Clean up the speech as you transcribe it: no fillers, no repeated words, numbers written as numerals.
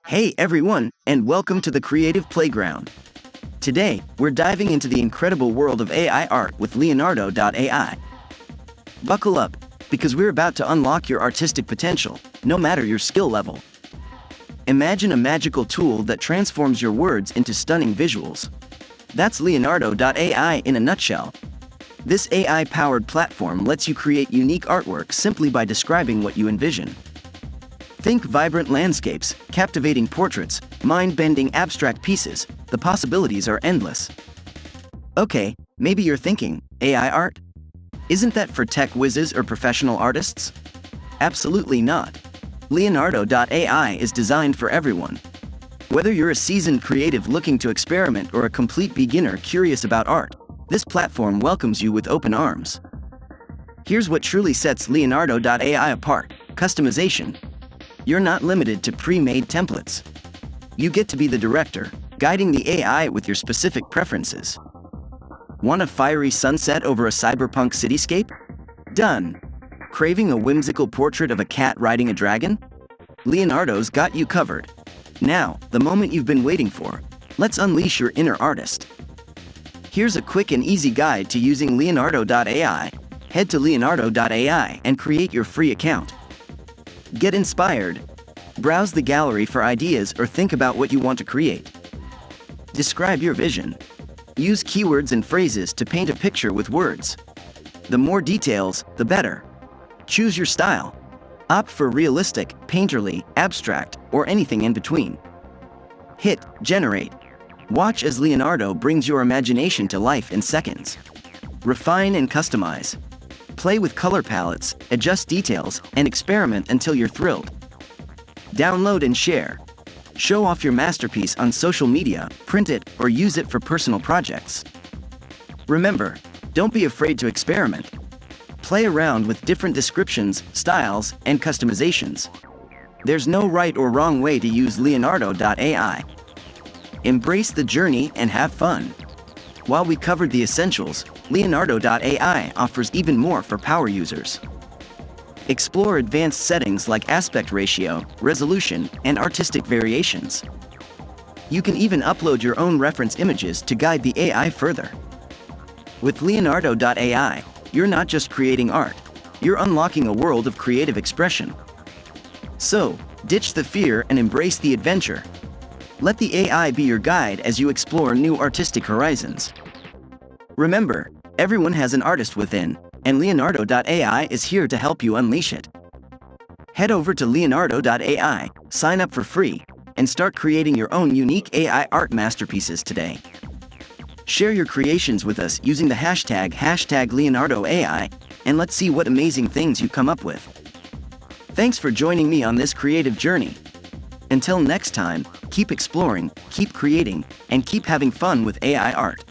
Hey everyone, and welcome to the Creative Playground. Today, we're diving into the incredible world of AI art with Leonardo.ai. Buckle up, because we're about to unlock your artistic potential, no matter your skill level. Imagine a magical tool that transforms your words into stunning visuals. That's Leonardo.ai in a nutshell. This AI-powered platform lets you create unique artwork simply by describing what you envision. Think vibrant landscapes, captivating portraits, mind-bending abstract pieces. The possibilities are endless. Okay, maybe you're thinking, AI art? Isn't that for tech whizzes or professional artists? Absolutely not. Leonardo.ai is designed for everyone. Whether you're a seasoned creative looking to experiment or a complete beginner curious about art, this platform welcomes you with open arms. Here's what truly sets Leonardo.ai apart: customization. You're not limited to pre-made templates. You get to be the director, guiding the AI with your specific preferences. Want a fiery sunset over a cyberpunk cityscape? Done. Craving a whimsical portrait of a cat riding a dragon? Leonardo's got you covered. Now, the moment you've been waiting for. Let's unleash your inner artist. Here's a quick and easy guide to using Leonardo.ai. Head to Leonardo.ai and create your free account. Get inspired. Browse the gallery for ideas or think about what you want to create. Describe your vision. Use keywords and phrases to paint a picture with words. The more details, the better. Choose your style. Opt for realistic, painterly, abstract, or anything in between. Hit Generate. Watch as Leonardo brings your imagination to life in seconds. Refine and customize. Play with color palettes, adjust details, and experiment until you're thrilled. Download and share. Show off your masterpiece on social media, print it, or use it for personal projects. Remember, don't be afraid to experiment. Play around with different descriptions, styles, and customizations. There's no right or wrong way to use Leonardo.ai. Embrace the journey and have fun. While we covered the essentials, Leonardo.ai offers even more for power users. Explore advanced settings like aspect ratio, resolution, and artistic variations. You can even upload your own reference images to guide the AI further. With Leonardo.ai, you're not just creating art, you're unlocking a world of creative expression. So, ditch the fear and embrace the adventure. Let the AI be your guide as you explore new artistic horizons. Remember, everyone has an artist within, and Leonardo.ai is here to help you unleash it. Head over to Leonardo.ai, sign up for free, and start creating your own unique AI art masterpieces today. Share your creations with us using the hashtag LeonardoAI, and let's see what amazing things you come up with. Thanks for joining me on this creative journey. Until next time, keep exploring, keep creating, and keep having fun with AI art.